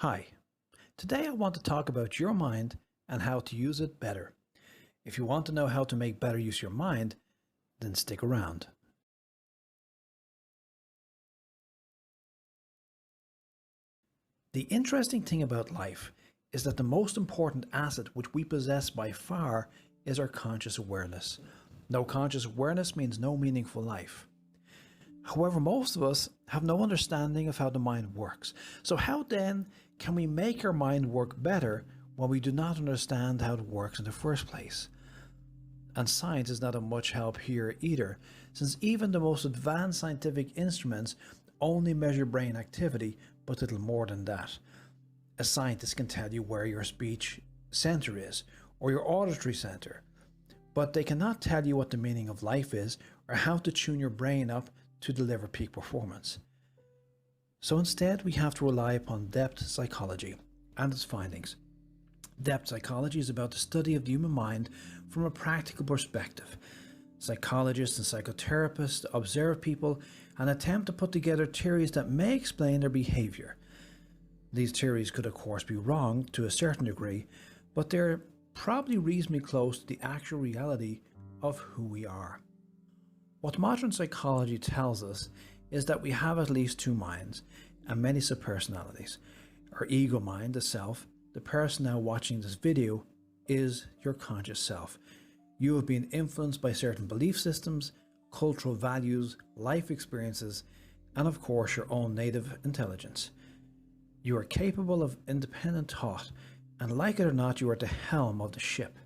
Hi, today I want to talk about your mind and how to use it better. If you want to know how to make better use of your mind, then stick around. The interesting thing about life is that the most important asset which we possess by far is our conscious awareness. No conscious awareness means no meaningful life. However, most of us have no understanding of how the mind works. So how then can we make our mind work better when we do not understand how it works in the first place? And science is not of much help here either, since even the most advanced scientific instruments only measure brain activity, but little more than that. A scientist can tell you where your speech center is, or your auditory center, but they cannot tell you what the meaning of life is, or how to tune your brain up to deliver peak performance. So instead, we have to rely upon depth psychology and its findings. Depth psychology is about the study of the human mind from a practical perspective. Psychologists and psychotherapists observe people and attempt to put together theories that may explain their behavior. These theories could of course be wrong to a certain degree, but they're probably reasonably close to the actual reality of who we are. What modern psychology tells us is that we have at least two minds and many subpersonalities. Our ego mind, the self, the person now watching this video, is your conscious self. You have been influenced by certain belief systems, cultural values, life experiences, and of course your own native intelligence. You are capable of independent thought, and like it or not, you are at the helm of the ship.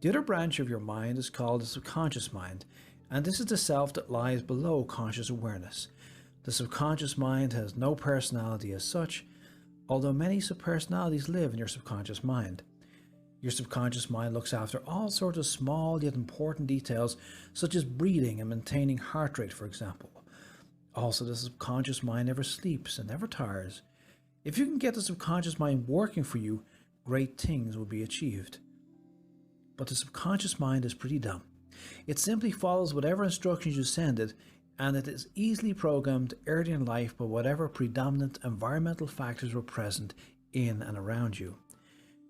The other branch of your mind is called the subconscious mind, and this is the self that lies below conscious awareness. The subconscious mind has no personality as such, although many subpersonalities live in your subconscious mind. Your subconscious mind looks after all sorts of small yet important details, such as breathing and maintaining heart rate, for example. Also, the subconscious mind never sleeps and never tires. If you can get the subconscious mind working for you, great things will be achieved. But the subconscious mind is pretty dumb. It simply follows whatever instructions you send it, and it is easily programmed early in life by whatever predominant environmental factors were present in and around you.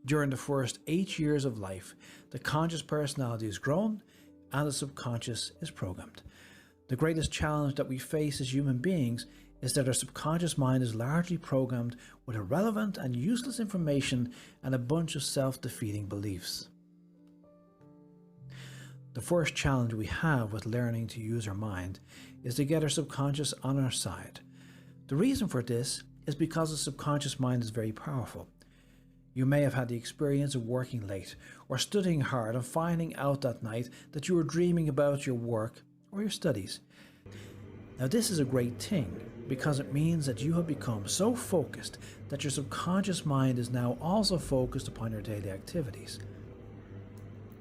During the first 8 years of life, the conscious personality is grown and the subconscious is programmed. The greatest challenge that we face as human beings is that our subconscious mind is largely programmed with irrelevant and useless information and a bunch of self-defeating beliefs. The first challenge we have with learning to use our mind is to get our subconscious on our side. The reason for this is because the subconscious mind is very powerful. You may have had the experience of working late or studying hard and finding out that night that you were dreaming about your work or your studies. Now this is a great thing because it means that you have become so focused that your subconscious mind is now also focused upon your daily activities.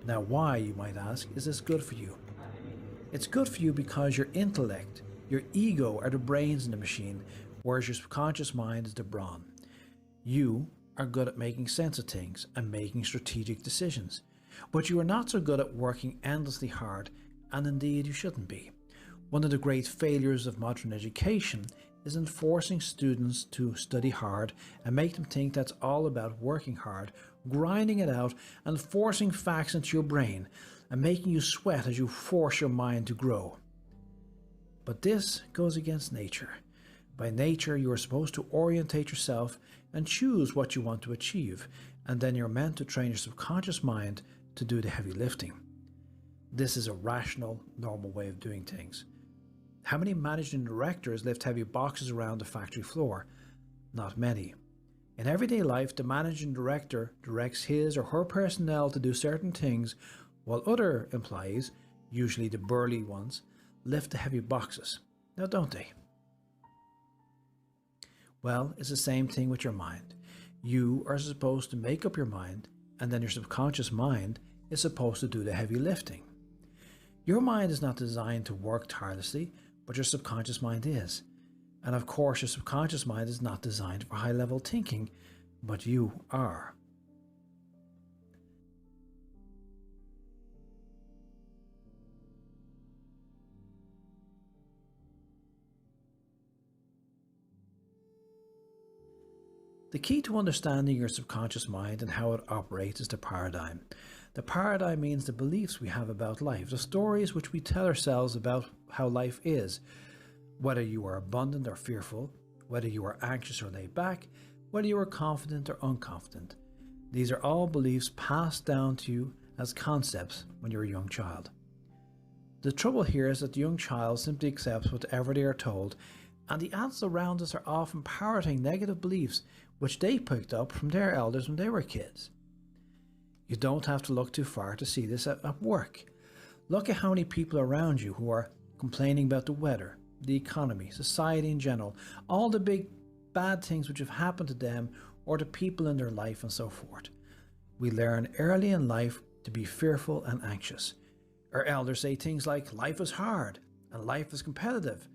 Now why, you might ask, is this good for you? It's good for you because your intellect, your ego are the brains in the machine, whereas your subconscious mind is the brawn. You are good at making sense of things and making strategic decisions, but you are not so good at working endlessly hard, and indeed you shouldn't be. One of the great failures of modern education is in forcing students to study hard and make them think that's all about working hard, grinding it out and forcing facts into your brain and making you sweat as you force your mind to grow. But this goes against nature. By nature, you are supposed to orientate yourself and choose what you want to achieve, and then you're meant to train your subconscious mind to do the heavy lifting. This is a rational, normal way of doing things. How many managing directors lift heavy boxes around the factory floor? Not many. In everyday life, the managing director directs his or her personnel to do certain things, while other employees, usually the burly ones, lift the heavy boxes. Now don't they? Well, it's the same thing with your mind. You are supposed to make up your mind, and then your subconscious mind is supposed to do the heavy lifting. Your mind is not designed to work tirelessly, but your subconscious mind is. And of course, your subconscious mind is not designed for high-level thinking, but you are. The key to understanding your subconscious mind and how it operates is the paradigm. The paradigm means the beliefs we have about life, the stories which we tell ourselves about how life is. Whether you are abundant or fearful, whether you are anxious or laid back, whether you are confident or unconfident. These are all beliefs passed down to you as concepts when you're a young child. The trouble here is that the young child simply accepts whatever they are told, and the adults around us are often parroting negative beliefs which they picked up from their elders when they were kids. You don't have to look too far to see this at work. Look at how many people around you who are complaining about the weather, the economy, society in general, all the big bad things which have happened to them or to people in their life and so forth. We learn early in life to be fearful and anxious. Our elders say things like life is hard and life is competitive.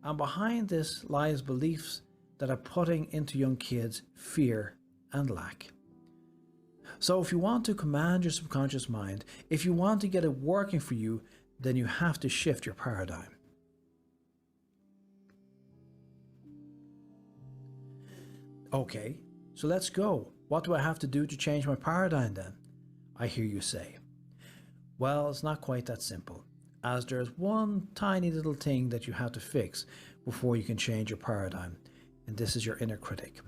And behind this lies beliefs that are putting into young kids fear and lack. So if you want to command your subconscious mind, if you want to get it working for you, then you have to shift your paradigm. Okay, so let's go. What do I have to do to change my paradigm then? I hear you say. Well, it's not quite that simple, as there's one tiny little thing that you have to fix before you can change your paradigm, and this is your inner critic.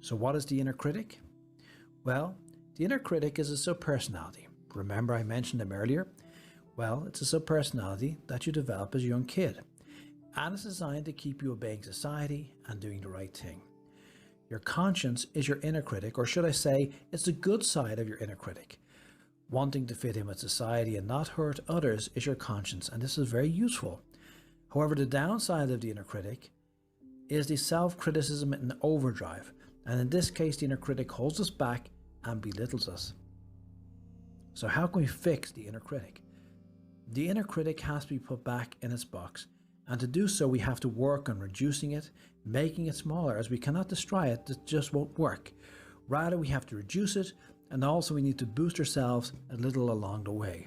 So what is the inner critic? Well, the inner critic is a subpersonality. Remember I mentioned them earlier? Well, it's a subpersonality that you develop as a young kid, and it's designed to keep you obeying society and doing the right thing. Your conscience is your inner critic, or should I say, it's the good side of your inner critic. Wanting to fit in with society and not hurt others is your conscience, and this is very useful. However, the downside of the inner critic is the self-criticism in overdrive, and in this case the inner critic holds us back and belittles us. So how can we fix the inner critic? The inner critic has to be put back in its box, and to do so we have to work on reducing it, making it smaller, as we cannot destroy it. That just won't work. Rather, we have to reduce it, and also we need to boost ourselves a little along the way.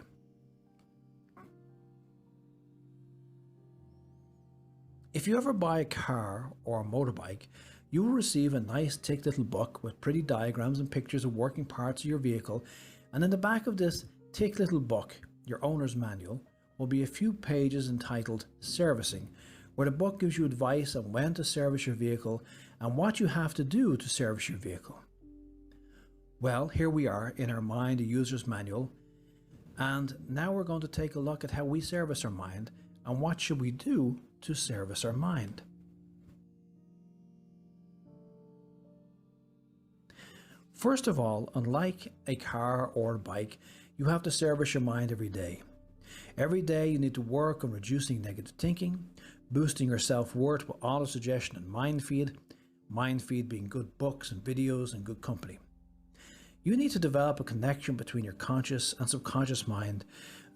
If you ever buy a car or a motorbike, you will receive a nice thick little book with pretty diagrams and pictures of working parts of your vehicle, and in the back of this thick little book, your owner's manual, will be a few pages entitled Servicing, where the book gives you advice on when to service your vehicle and what you have to do to service your vehicle. Well, here we are in our mind, a user's manual, and now we're going to take a look at how we service our mind and what should we do to service our mind. First of all, unlike a car or a bike, you have to service your mind every day. Every day you need to work on reducing negative thinking, boosting your self-worth with auto-suggestion and mind feed being good books and videos and good company. You need to develop a connection between your conscious and subconscious mind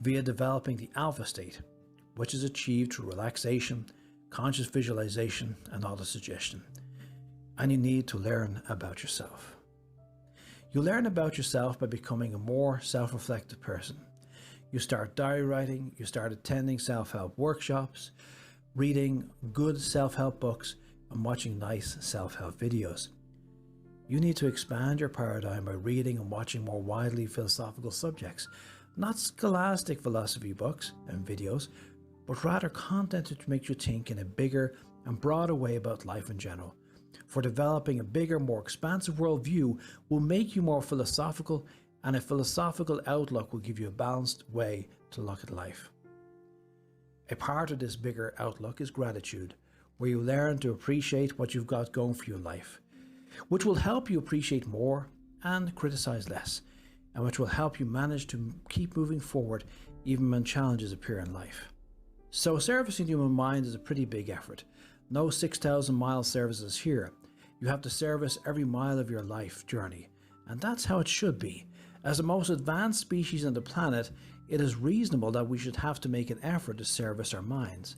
via developing the alpha state, which is achieved through relaxation, conscious visualization and auto-suggestion. And you need to learn about yourself. You learn about yourself by becoming a more self-reflective person. You start diary writing, you start attending self-help workshops, reading good self-help books, and watching nice self-help videos. You need to expand your paradigm by reading and watching more widely philosophical subjects, not scholastic philosophy books and videos, but rather content which makes you think in a bigger and broader way about life in general. For developing a bigger, more expansive worldview will make you more philosophical, and a philosophical outlook will give you a balanced way to look at life. A part of this bigger outlook is gratitude, where you learn to appreciate what you've got going for your life, which will help you appreciate more and criticize less, and which will help you manage to keep moving forward even when challenges appear in life. So servicing the human mind is a pretty big effort. No 6,000 mile services here. You have to service every mile of your life journey, and that's how it should be. As the most advanced species on the planet, it is reasonable that we should have to make an effort to service our minds.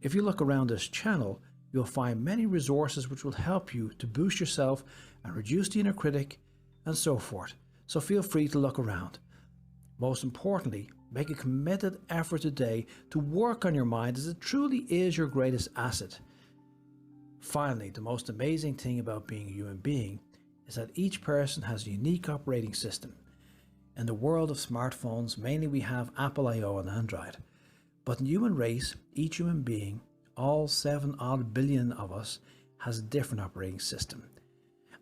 If you look around this channel, you'll find many resources which will help you to boost yourself and reduce the inner critic and so forth. So feel free to look around. Most importantly, Make a committed effort today to work on your mind, as it truly is your greatest asset. Finally, the most amazing thing about being a human being is that each person has a unique operating system. In the world of smartphones, mainly we have Apple I/O and Android. But in the human race, each human being, all 7 odd billion of us, has a different operating system,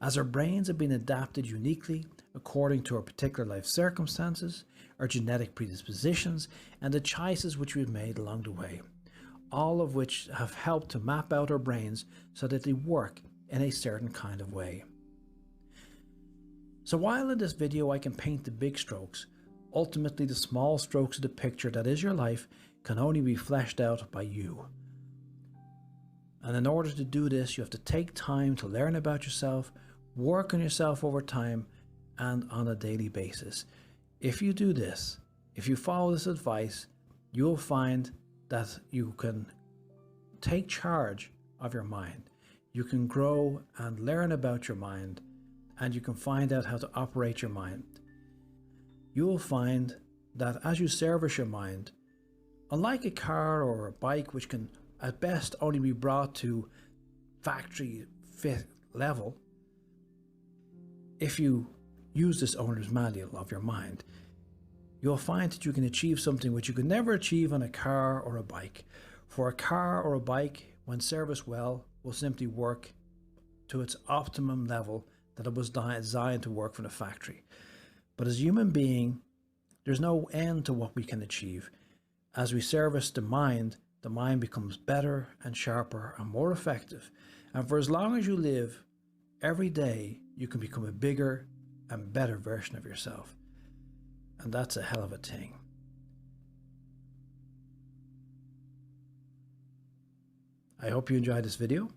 as our brains have been adapted uniquely according to our particular life circumstances, our genetic predispositions, and the choices which we've made along the way, all of which have helped to map out our brains so that they work in a certain kind of way. So while in this video I can paint the big strokes, ultimately the small strokes of the picture that is your life can only be fleshed out by you. And in order to do this, you have to take time to learn about yourself, work on yourself over time and on a daily basis. If you do this, if you follow this advice, you'll find that you can take charge of your mind. You can grow and learn about your mind, and you can find out how to operate your mind. You will find that as you service your mind, unlike a car or a bike which can at best only be brought to factory fit level, if you use this owner's manual of your mind, you'll find that you can achieve something which you could never achieve on a car or a bike. For a car or a bike, when serviced well, will simply work to its optimum level that it was designed to work from the factory. But as a human being, there's no end to what we can achieve. As we service the mind becomes better and sharper and more effective. And for as long as you live, every day you can become a bigger and better version of yourself. And that's a hell of a thing. I hope you enjoyed this video.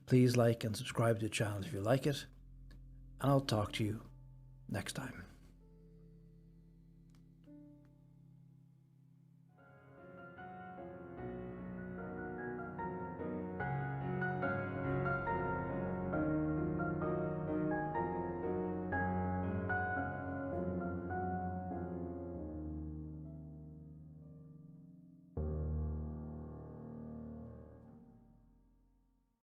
Please like and subscribe to the channel if you like it. And I'll talk to you next time.